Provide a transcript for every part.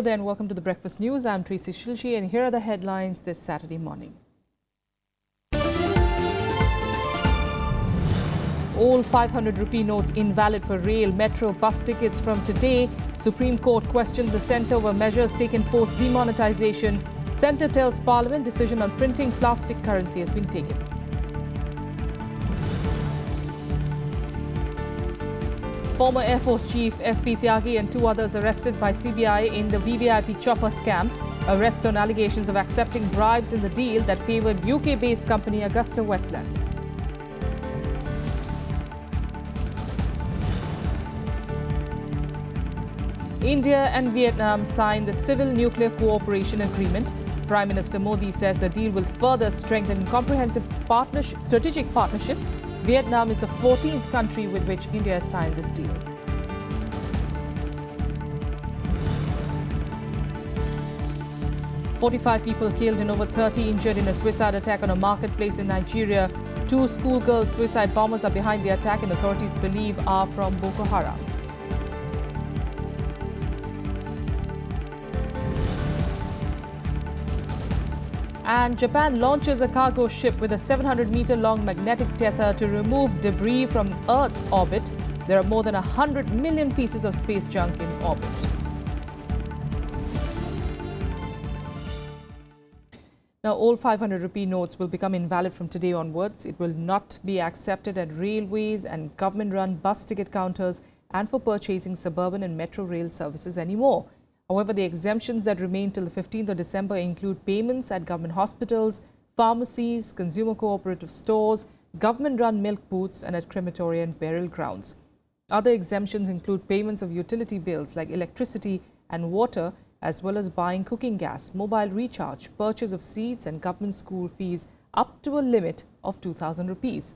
Hello there and welcome to the Breakfast News. I'm Tracy Shilshi and here are the headlines this Saturday morning. All 500 rupee notes invalid for rail, metro, bus tickets from today. Supreme Court questions the centre over measures taken post demonetisation. Centre tells Parliament decision on printing plastic currency has been taken. Former Air Force Chief SP Tyagi and 2 others arrested by CBI in the VVIP chopper scam. Arrest on allegations of accepting bribes in the deal that favoured UK-based company Augusta Westland. India and Vietnam signed the Civil Nuclear Cooperation Agreement. Prime Minister Modi says the deal will further strengthen comprehensive strategic partnership. Vietnam is the 14th country with which India has signed this deal. "45 people killed and over 30 injured in a suicide attack on a marketplace in Nigeria. 2 schoolgirl suicide bombers are behind the attack and authorities believe are from Boko Haram. And Japan launches a cargo ship with a 700-meter-long magnetic tether to remove debris from Earth's orbit. There are more than 100 million pieces of space junk in orbit. Now, all 500 rupee notes will become invalid from today onwards. It will not be accepted at railways and government-run bus ticket counters and for purchasing suburban and metro rail services anymore. However, the exemptions that remain till the 15th of December include payments at government hospitals, pharmacies, consumer cooperative stores, government-run milk booths and at crematoria and burial grounds. Other exemptions include payments of utility bills like electricity and water, as well as buying cooking gas, mobile recharge, purchase of seeds and government school fees up to a limit of 2,000 rupees.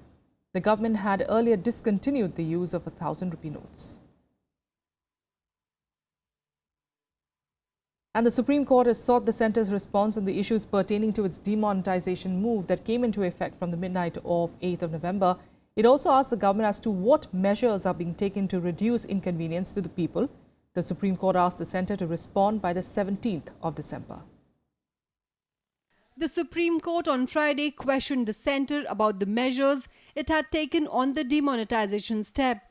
The government had earlier discontinued the use of 1,000 rupee notes. And the Supreme Court has sought the centre's response on the issues pertaining to its demonetisation move that came into effect from the midnight of 8th of November. It also asked the government as to what measures are being taken to reduce inconvenience to the people. The Supreme Court asked the centre to respond by the 17th of December. The Supreme Court on Friday questioned the centre about the measures it had taken on the demonetisation step.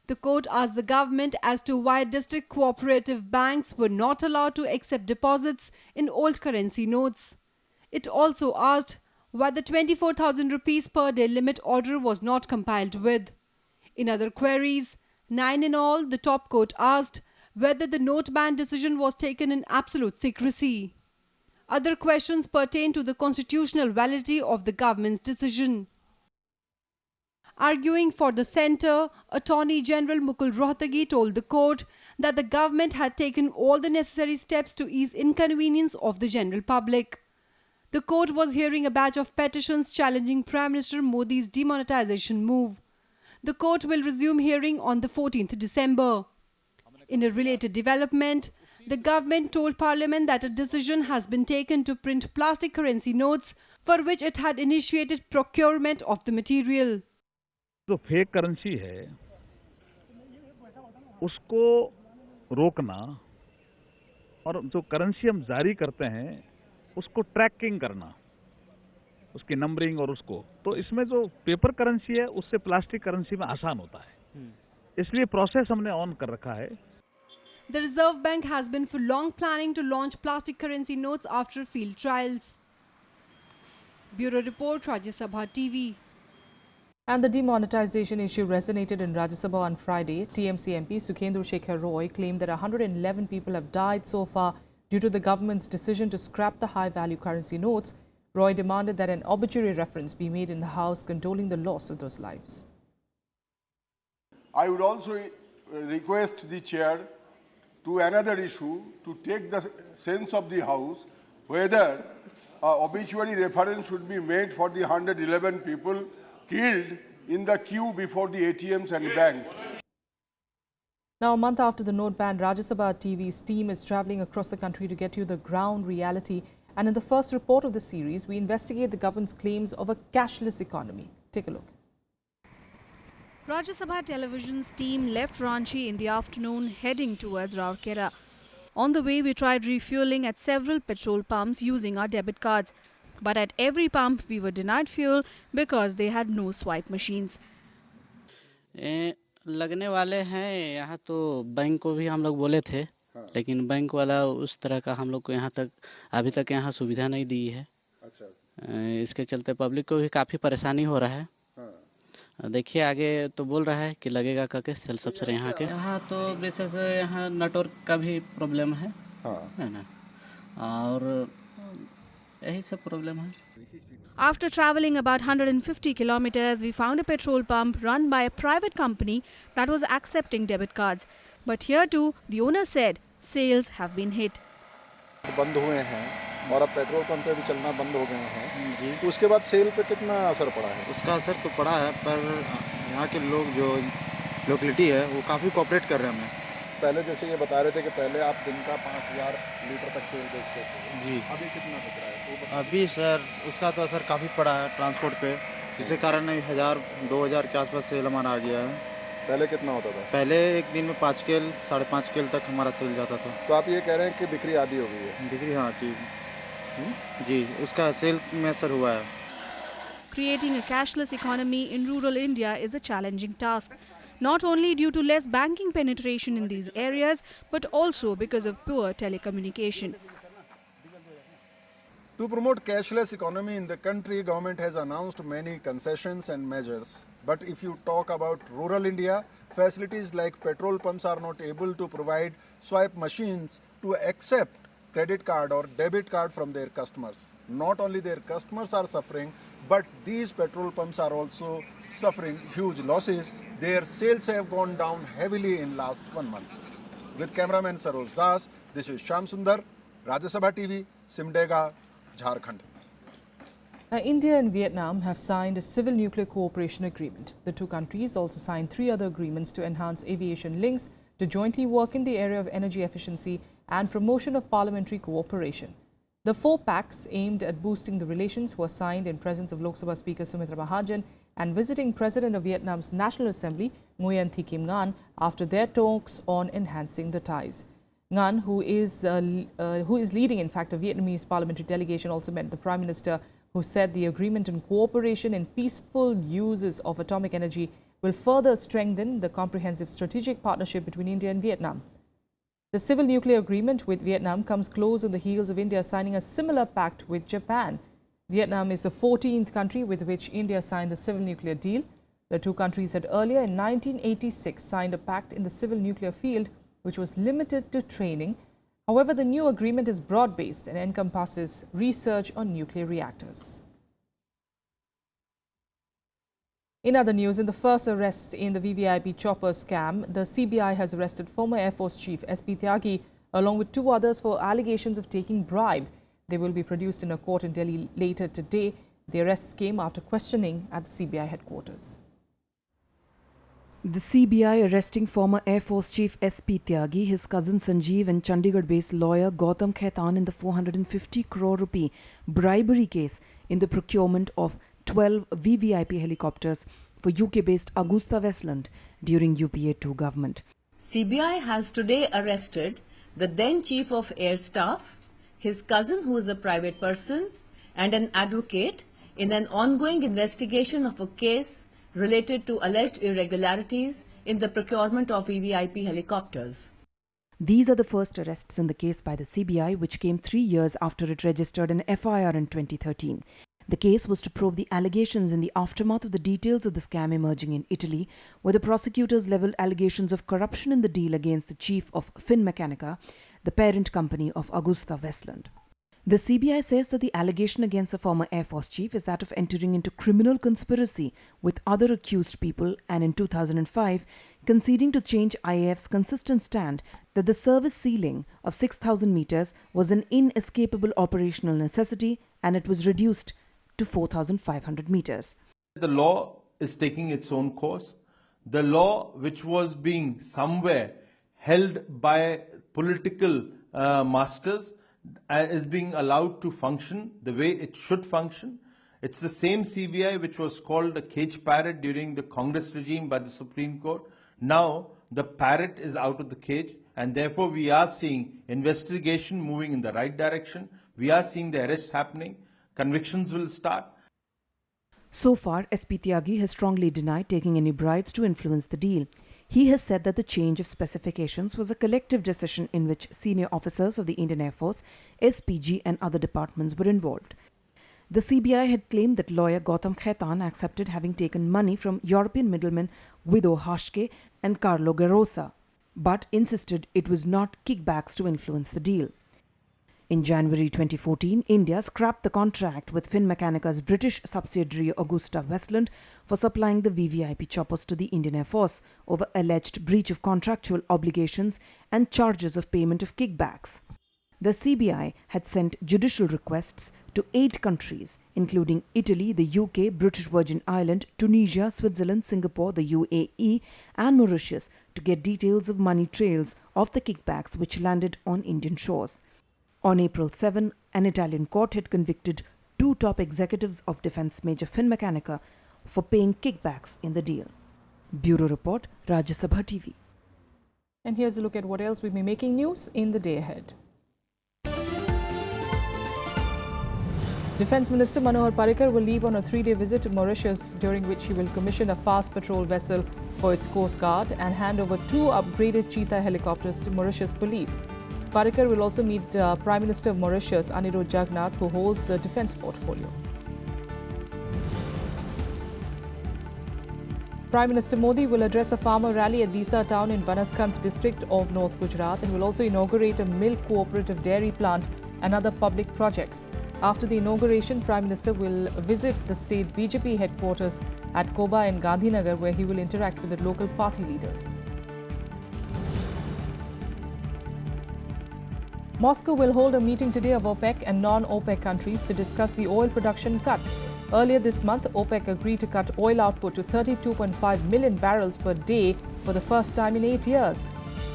The court asked the government as to why district cooperative banks were not allowed to accept deposits in old currency notes. It also asked why the 24,000 rupees per day limit order was not compiled with. In other queries, 9 in all, the top court asked whether the note ban decision was taken in absolute secrecy. Other questions pertain to the constitutional validity of the government's decision. Arguing for the centre, Attorney General Mukul Rohtagi told the court that the government had taken all the necessary steps to ease inconvenience of the general public. The court was hearing a batch of petitions challenging Prime Minister Modi's demonetisation move. The court will resume hearing on the 14th December. In a related development, the government told Parliament that a decision has been taken to print plastic currency notes for which it had initiated procurement of the material. जो fake currency है उसको रोकना और जो currency हम जारी करते हैं उसको ट्रैकिंग करना, उसकी नंबरिंग और उसको, तो इसमें जो पेपर करेंसी है उससे प्लास्टिक करेंसी में आसान होता है, इसलिए प्रोसेस हमने ऑन कर रखा है. The Reserve Bank has been for long planning to launch plastic currency notes after field trials. Bureau Report, Rajya Sabha TV. And the demonetisation issue resonated in Rajya Sabha on Friday. TMC MP Sukhendra Shekhar Roy claimed that 111 people have died so far due to the government's decision to scrap the high-value currency notes. Roy demanded that an obituary reference be made in the House condoling the loss of those lives. I would also request the Chair to another issue to take the sense of the House whether obituary reference should be made for the 111 people killed in the queue before the ATMs and banks. Now, a month after the note ban, Rajya Sabha TV's team is travelling across the country to get you the ground reality. And in the first report of the series, we investigate the government's claims of a cashless economy. Take a look. Rajya Sabha Television's team left Ranchi in the afternoon heading towards Rourkela. On the way, we tried refueling at several petrol pumps using our debit cards. But at every pump, we were denied fuel because they had no swipe machines. लगने वाले हैं यहाँ तो bank को भी हम लोग बोले थे लेकिन बैंक वाला उस तरह का हम लोग को यहाँ तक अभी तक यहाँ सुविधा नहीं दी है। इसके चलते पब्लिक को भी काफ़ी परेशानी हो रहा है। देखिए आगे तो बोल रहा है कि लगेगा करके सेल सबसे यहाँ तो विशेष यहाँ नेटवर्क का भी प्रॉब्लम है ना और यही सब प्रॉब्लम है। After travelling about 150 kilometers, we found a petrol pump run by a private company that was accepting debit cards. But here too, the owner said sales have been hit. बंद हुए हैं और अब पेट्रोल पंप पे भी चलना बंद हो गए हैं जी। तो उसके बाद सेल पे कितना असर पड़ा है? उसका असर तो पड़ा है पर यहाँ के लोग जो लोकेलिटी है वो काफ़ी कोऑपरेट कर रहे हैं हमें। पहले जैसे ये बता रहे थे कि पहले आप दिन का 5000 लीटर तक तेल बेचते थे जी, अभी कितना बच रहा है? अभी सर उसका तो असर काफ़ी पड़ा है ट्रांसपोर्ट पे, जिसके कारण 1000-2000 के आसपास सेल हमारा आ गया है। पहले कितना होता था? पहले एक दिन में 5 केल 5.5 केल तक हमारा सेल जाता था। तो आप ये कह रहे हैं कि बिक्री आधी हो गई है? बिक्री हाँ जी, उसका सेल में असर हुआ है। Creating a cashless economy in rural India is a challenging task, not only due to less banking penetration in these areas, but also because of poor telecommunication. To promote cashless economy in the country, government has announced many concessions and measures. But if you talk about rural India, facilities like petrol pumps are not able to provide swipe machines to accept credit card or debit card from their customers. Not only their customers are suffering, but these petrol pumps are also suffering huge losses. Their sales have gone down heavily in last 1 month. With cameraman Saroj Das, this is Shyam Sundar, Rajya Sabha TV, Simdega, Jharkhand. Now, India and Vietnam have signed a civil nuclear cooperation agreement. The two countries also signed 3 other agreements to enhance aviation links, to jointly work in the area of energy efficiency and promotion of parliamentary cooperation. The 4 pacts aimed at boosting the relations were signed in presence of Lok Sabha Speaker Sumitra Mahajan and visiting President of Vietnam's National Assembly, Nguyen Thi Kim Ngan, after their talks on enhancing the ties. Ngan, who is leading, in fact, a Vietnamese parliamentary delegation, also met the Prime Minister, who said the agreement on cooperation in peaceful uses of atomic energy will further strengthen the comprehensive strategic partnership between India and Vietnam. The civil nuclear agreement with Vietnam comes close on the heels of India signing a similar pact with Japan. Vietnam is the 14th country with which India signed the civil nuclear deal. The two countries had earlier in 1986 signed a pact in the civil nuclear field, which was limited to training. However, the new agreement is broad-based and encompasses research on nuclear reactors. In other news, in the first arrest in the VVIP chopper scam, the CBI has arrested former Air Force Chief SP Tyagi along with 2 others for allegations of taking bribe. They will be produced in a court in Delhi later today. The arrests came after questioning at the CBI headquarters. The CBI arresting former Air Force Chief SP Tyagi, his cousin Sanjeev and Chandigarh-based lawyer Gautam Khaitan in the 450 crore rupee bribery case in the procurement of 12 VVIP helicopters for UK-based AgustaWestland during UPA 2 government. CBI has today arrested the then Chief of Air Staff, his cousin who is a private person, and an advocate in an ongoing investigation of a case related to alleged irregularities in the procurement of VVIP helicopters. These are the first arrests in the case by the CBI, which came 3 years after it registered an FIR in 2013. The case was to probe the allegations in the aftermath of the details of the scam emerging in Italy, where the prosecutors levelled allegations of corruption in the deal against the chief of Finmeccanica, the parent company of AgustaWestland. The CBI says that the allegation against the former Air Force Chief is that of entering into criminal conspiracy with other accused people and in 2005 conceding to change IAF's consistent stand that the service ceiling of 6,000 meters was an inescapable operational necessity and it was reduced to 4,500 meters. The law is taking its own course. The law, which was being somewhere held by political masters, is being allowed to function the way it should function. It's the same CBI which was called a cage parrot during the Congress regime by the Supreme Court. Now the parrot is out of the cage, and therefore we are seeing investigation moving in the right direction. We are seeing the arrests happening. Convictions will start. So far, SP Tyagi has strongly denied taking any bribes to influence the deal. He has said that the change of specifications was a collective decision in which senior officers of the Indian Air Force, SPG and other departments were involved. The CBI had claimed that lawyer Gautam Khaitan accepted having taken money from European middlemen Guido Hashke and Carlo Garosa, but insisted it was not kickbacks to influence the deal. In January 2014, India scrapped the contract with Finmechanica's British subsidiary Augusta Westland for supplying the VVIP choppers to the Indian Air Force over alleged breach of contractual obligations and charges of payment of kickbacks. The CBI had sent judicial requests to 8 countries, including Italy, the UK, British Virgin Islands, Tunisia, Switzerland, Singapore, the UAE, and Mauritius to get details of money trails of the kickbacks which landed on Indian shores. On April 7, an Italian court had convicted 2 top executives of defense major Finmechanica for paying kickbacks in the deal. Bureau Report, Rajya Sabha TV. And here's a look at what else will be making news in the day ahead. Defence Minister Manohar Parrikar will leave on a 3-day visit to Mauritius, during which he will commission a fast patrol vessel for its Coast Guard and hand over 2 upgraded Cheetah helicopters to Mauritius Police. Parrikar will also meet Prime Minister of Mauritius, Anirudh Jagannath, who holds the defence portfolio. Prime Minister Modi will address a farmer rally at Disa town in Banaskant district of North Gujarat and will also inaugurate a milk cooperative dairy plant and other public projects. After the inauguration, Prime Minister will visit the state BJP headquarters at Koba and Gandhinagar, where he will interact with the local party leaders. Moscow will hold a meeting today of OPEC and non-OPEC countries to discuss the oil production cut. Earlier this month, OPEC agreed to cut oil output to 32.5 million barrels per day for the first time in 8 years.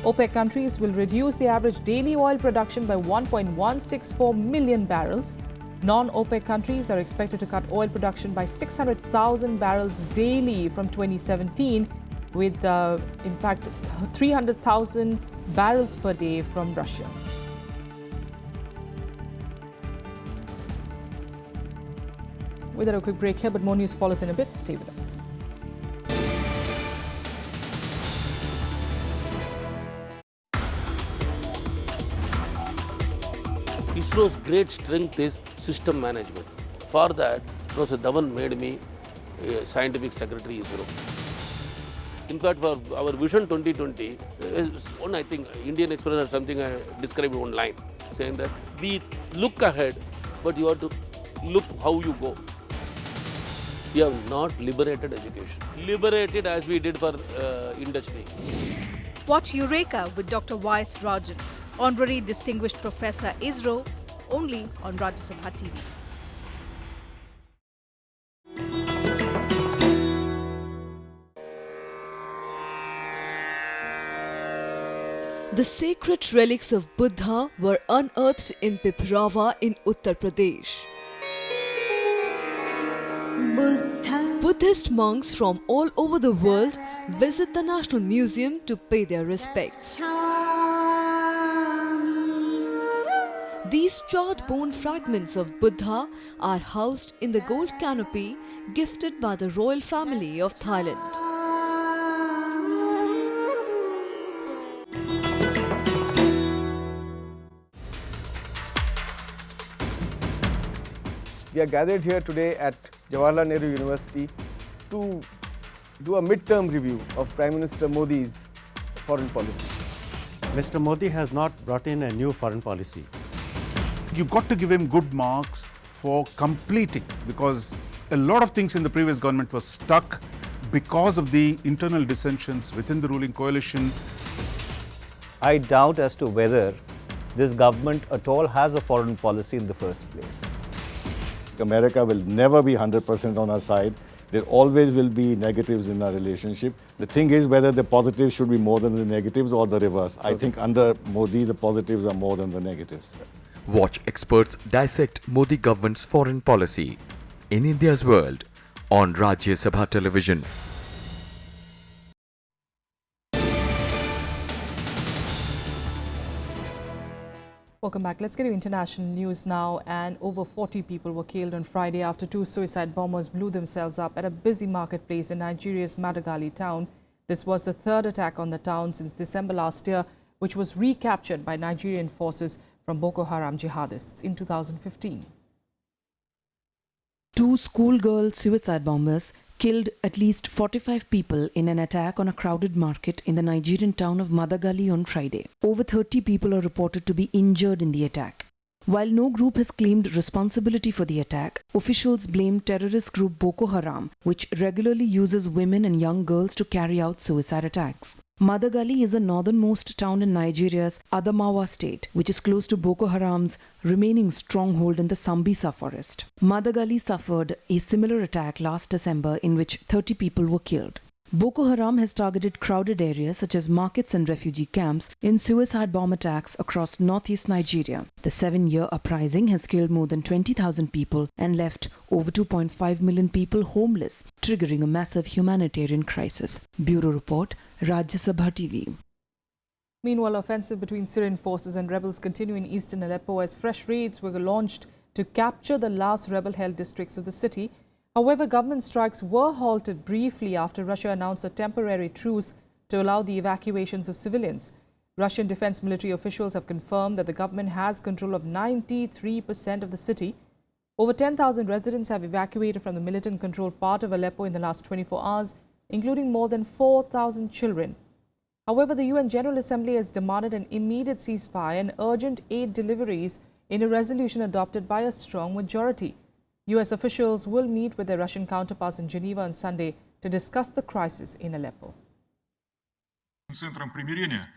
OPEC countries will reduce the average daily oil production by 1.164 million barrels. Non-OPEC countries are expected to cut oil production by 600,000 barrels daily from 2017, with in fact 300,000 barrels per day from Russia. We'll have a quick break here, but more news follows in a bit. Stay with us. ISRO's great strength is system management. For that, Professor Dhawan made me a scientific secretary ISRO. In fact, for our Vision 2020, one I think Indian Express or something I described one line saying that we look ahead, but you have to look how you go. We have not liberated education. Liberated as we did for industry. Watch Eureka with Dr. Y.S. Rajan, Honorary Distinguished Professor ISRO, only on Rajya Sabha TV. The sacred relics of Buddha were unearthed in Piprava in Uttar Pradesh. Buddhist monks from all over the world visit the National Museum to pay their respects. These charred bone fragments of Buddha are housed in the gold canopy gifted by the royal family of Thailand. We are gathered here today at Jawaharlal Nehru University to do a mid-term review of Prime Minister Modi's foreign policy. Mr. Modi has not brought in a new foreign policy. You've got to give him good marks for completing, because a lot of things in the previous government were stuck because of the internal dissensions within the ruling coalition. I doubt as to whether this government at all has a foreign policy in the first place. America will never be 100% on our side. There always will be negatives in our relationship. The thing is whether the positives should be more than the negatives or the reverse. I think under Modi, the positives are more than the negatives. Watch experts dissect Modi government's foreign policy in India's World on Rajya Sabha television. Welcome back. Let's get to international news now. And over 40 people were killed on Friday after two suicide bombers blew themselves up at a busy marketplace in Nigeria's Madagali town. This was the third attack on the town since December last year, which was recaptured by Nigerian forces from Boko Haram jihadists in 2015. Two schoolgirl suicide bombers killed at least 45 people in an attack on a crowded market in the Nigerian town of Madagali on Friday. Over 30 people are reported to be injured in the attack. While no group has claimed responsibility for the attack, officials blame terrorist group Boko Haram, which regularly uses women and young girls to carry out suicide attacks. Madagali is the northernmost town in Nigeria's Adamawa state, which is close to Boko Haram's remaining stronghold in the Sambisa forest. Madagali suffered a similar attack last December in which 30 people were killed. Boko Haram has targeted crowded areas such as markets and refugee camps in suicide bomb attacks across northeast Nigeria. The 7-year uprising has killed more than 20,000 people and left over 2.5 million people homeless, triggering a massive humanitarian crisis. Bureau Report, Rajya Sabha TV. Meanwhile, offensive between Syrian forces and rebels continue in eastern Aleppo as fresh raids were launched to capture the last rebel-held districts of the city. However, government strikes were halted briefly after Russia announced a temporary truce to allow the evacuations of civilians. Russian defense military officials have confirmed that the government has control of 93% of the city. Over 10,000 residents have evacuated from the militant-controlled part of Aleppo in the last 24 hours, including more than 4,000 children. However, the UN General Assembly has demanded an immediate ceasefire and urgent aid deliveries in a resolution adopted by a strong majority. US officials will meet with their Russian counterparts in Geneva on Sunday to discuss the crisis in Aleppo. Центром примирения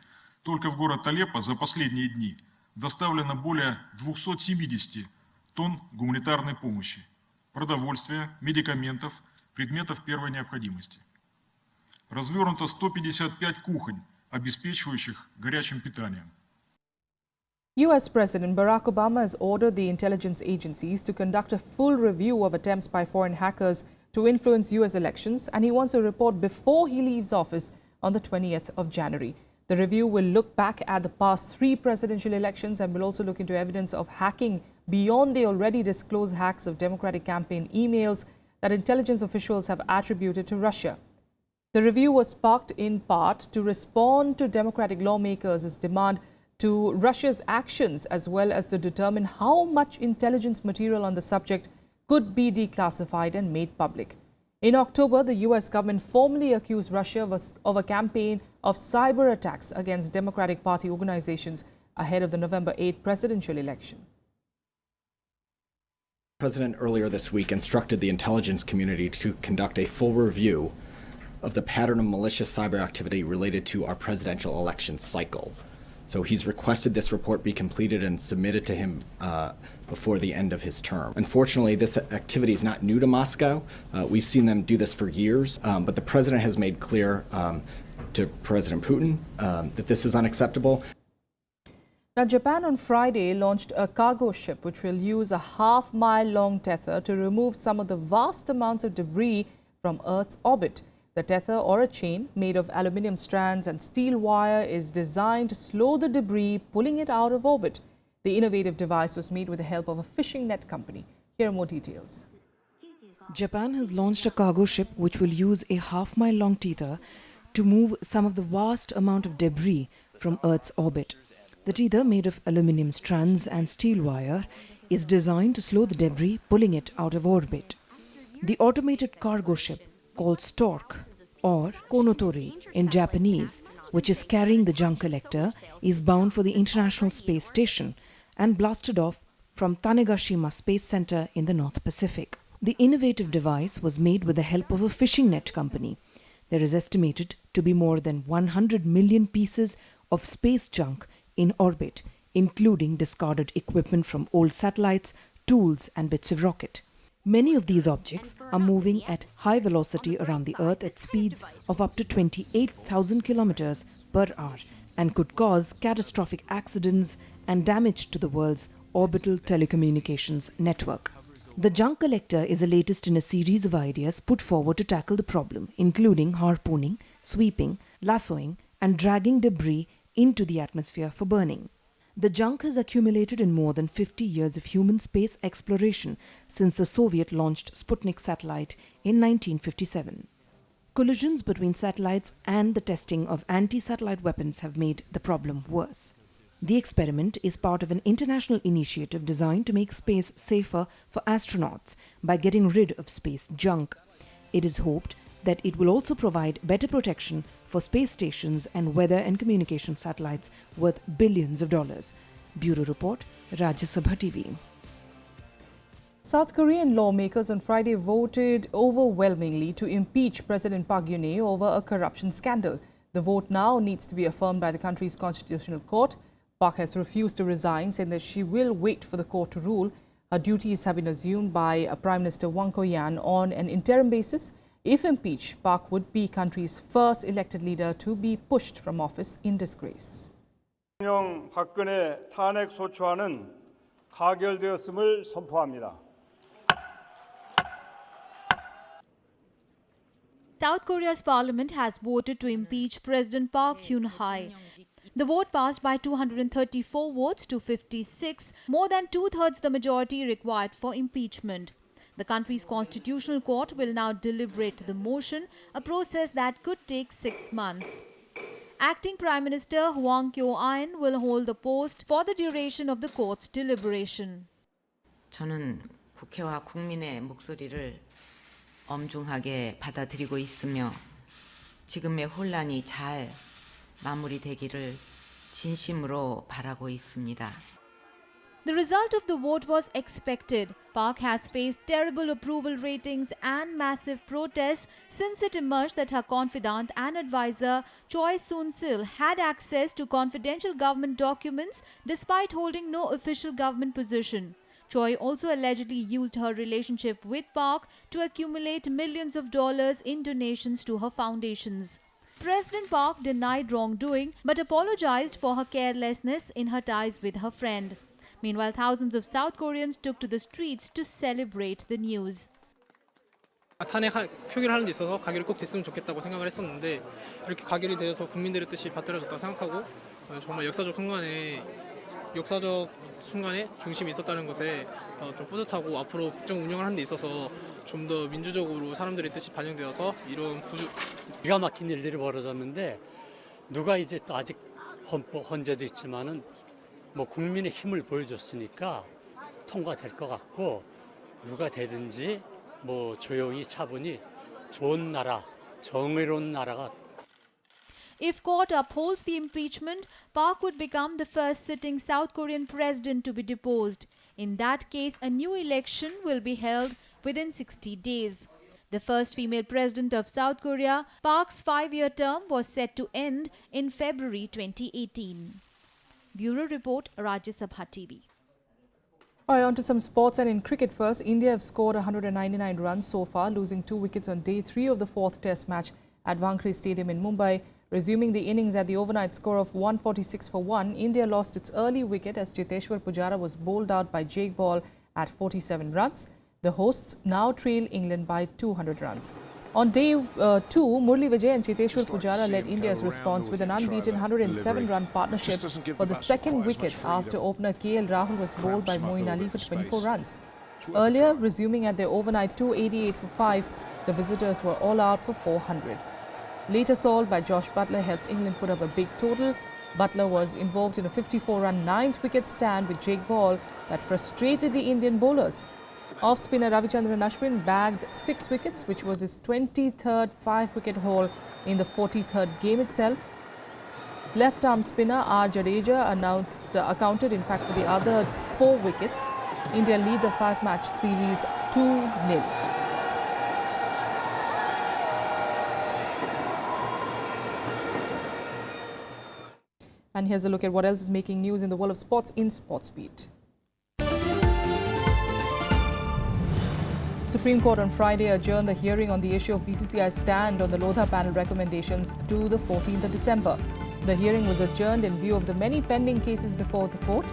только в город Алеппо за последние дни доставлено более 270 тонн гуманитарной помощи, продовольствия, медикаментов, предметов первой необходимости. Развернуто 155 кухонь, обеспечивающих горячим питанием. US President Barack Obama has ordered the intelligence agencies to conduct a full review of attempts by foreign hackers to influence US elections, and he wants a report before he leaves office on the 20th of January. The review will look back at the past 3 presidential elections and will also look into evidence of hacking beyond the already disclosed hacks of Democratic campaign emails that intelligence officials have attributed to Russia. The review was sparked in part to respond to Democratic lawmakers' demand to Russia's actions, as well as to determine how much intelligence material on the subject could be declassified and made public. In October, the US government formally accused Russia of a campaign of cyber attacks against Democratic Party organizations ahead of the November 8 presidential election. The President earlier this week instructed the intelligence community to conduct a full review of the pattern of malicious cyber activity related to our presidential election cycle. So he's requested this report be completed and submitted to him before the end of his term. Unfortunately, this activity is not new to Moscow. We've seen them do this for years, but the president has made clear to President Putin that this is unacceptable. Now, Japan on Friday launched a cargo ship which will use a half-mile-long tether to remove some of the vast amounts of debris from Earth's orbit. The tether, or a chain made of aluminium strands and steel wire, is designed to slow the debris, pulling it out of orbit. The innovative device was made with the help of a fishing net company. Here are more details. Japan has launched a cargo ship which will use a half-mile-long tether to move some of the vast amount of debris from Earth's orbit. The tether, made of aluminium strands and steel wire, is designed to slow the debris, pulling it out of orbit. The automated cargo ship, called Stork or Konotori in Japanese, which is carrying the junk collector, is bound for the International Space Station and blasted off from Tanegashima Space Center in the North Pacific. The innovative device was made with the help of a fishing net company. There is estimated to be more than 100 million pieces of space junk in orbit, including discarded equipment from old satellites, tools and bits of rocket. Many of these objects are moving at high velocity around the Earth at speeds of up to 28,000 kilometers per hour and could cause catastrophic accidents and damage to the world's orbital telecommunications network. The junk collector is the latest in a series of ideas put forward to tackle the problem, including harpooning, sweeping, lassoing and dragging debris into the atmosphere for burning. The junk has accumulated in more than 50 years of human space exploration since the Soviet-launched Sputnik satellite in 1957. Collisions between satellites and the testing of anti-satellite weapons have made the problem worse. The experiment is part of an international initiative designed to make space safer for astronauts by getting rid of space junk. It is hoped that it will also provide better protection for space stations and weather and communication satellites worth billions of dollars. Bureau Report, Rajya Sabha TV. South Korean lawmakers on Friday voted overwhelmingly to impeach President Park Geun-hye over a corruption scandal. The vote now needs to be affirmed by the country's constitutional court. Park has refused to resign, saying that she will wait for the court to rule. Her duties have been assumed by Prime Minister Wang Ko-yan on an interim basis. If impeached, Park would be country's first elected leader to be pushed from office in disgrace. 대통령 박근혜 탄핵 소추안은 가결되었음을 선포합니다. South Korea's parliament has voted to impeach President Park Geun-hye. The vote passed by 234 votes to 56, more than two-thirds the majority required for impeachment. The country's constitutional court will now deliberate the motion, a process that could take 6 months. Acting Prime Minister Hwang Kyo-ahn will hold the post for the duration of the court's deliberation. 저는 국회와 국민의 목소리를 엄중하게 받아들이고 있으며 지금의 혼란이 잘 마무리되기를 진심으로 바라고 있습니다. The result of the vote was expected. Park has faced terrible approval ratings and massive protests since it emerged that her confidant and advisor Choi Soon-sil had access to confidential government documents despite holding no official government position. Choi also allegedly used her relationship with Park to accumulate millions of dollars in donations to her foundations. President Park denied wrongdoing but apologized for her carelessness in her ties with her friend. Meanwhile, thousands of South Koreans took to the streets to celebrate the news. 탄핵 표기를 하는 데 있어서 가결이 꼭 됐으면 좋겠다고 생각을 했었는데 이렇게 가결이 되어서 국민들의 뜻이 받들어졌다고 생각하고 정말 역사적 순간에 중심이 있었다는 것에 좀 뿌듯하고 앞으로 국정 운영을 하는 데 있어서 좀 더 민주적으로 사람들의 뜻이 반영되어서 이런 기가 막힌 일들이 벌어졌는데 누가 이제 또 아직 헌재도 있지만은 뭐 국민의 힘을 보여줬으니까 통과될 것 같고 누가 되든지 뭐 조용히 차분히 좋은 나라, 정의로운 나라가. If court upholds the impeachment, Park would become the first sitting South Korean president to be deposed. In that case, a new election will be held within 60 days. The first female president of South Korea, Park's 5-year term was set to end in February 2018. Bureau Report, Rajya Sabha TV. All right, on to some sports, and in cricket first. India have scored 199 runs so far, losing 2 wickets on day 3 of the 4th Test match at Wankhede Stadium in Mumbai. Resuming the innings at the overnight score of 146 for 1, India lost its early wicket as Cheteshwar Pujara was bowled out by Jake Ball at 47 runs. The hosts now trail England by 200 runs. On day 2, Murli Vijay and Cheteshwar Pujara led India's response with an unbeaten 107-run partnership for the second wicket after opener KL Rahul was bowled by Moeen Ali for 24 runs. Earlier, resuming at their overnight 288 for 5, the visitors were all out for 400. Late assault by Josh Buttler helped England put up a big total. Buttler was involved in a 54-run 9th wicket stand with Jake Ball that frustrated the Indian bowlers. Off-spinner Ravichandran Ashwin bagged 6 wickets, which was his 23rd 5-wicket haul in the 43rd game itself. Left-arm spinner R. Jadeja accounted in fact for the other 4 wickets. India lead the 5-match series 2-0. And here's a look at what else is making news in the world of sports in SportsBeat. Supreme Court on Friday adjourned the hearing on the issue of BCCI's stand on the Lodha panel recommendations to the 14th of December. The hearing was adjourned in view of the many pending cases before the court.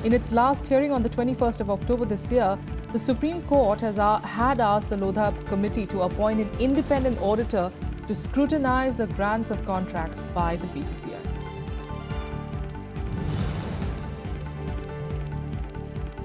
In its last hearing on the 21st of October this year, the Supreme Court had asked the Lodha committee to appoint an independent auditor to scrutinize the grants of contracts by the BCCI.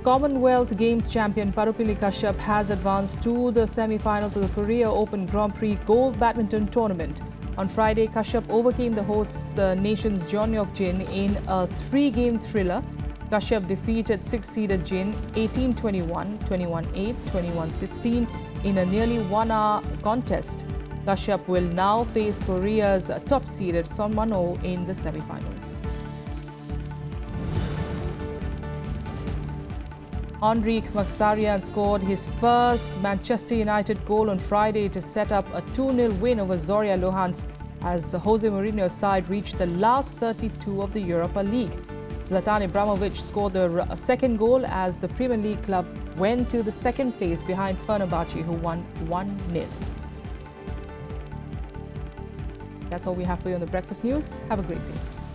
Commonwealth Games champion Parupili Kashyap has advanced to the semi-finals of the Korea Open Grand Prix Gold Badminton Tournament. On Friday, Kashyap overcame the host nation's Jeon Hyuk-jin in a 3-game thriller. Kashyap defeated 6-seeded Jin 18-21, 21-8, 21-16 in a nearly 1-hour contest. Kashyap will now face Korea's top-seeded Son Man-ho in the semi-finals. Henrik Mkhitaryan scored his first Manchester United goal on Friday to set up a 2-0 win over Zorya Luhansk as Jose Mourinho's side reached the last 32 of the Europa League. Zlatan Ibrahimovic scored the second goal as the Premier League club went to the second place behind Fenerbahce, who won 1-0. That's all we have for you on the Breakfast News. Have a great day.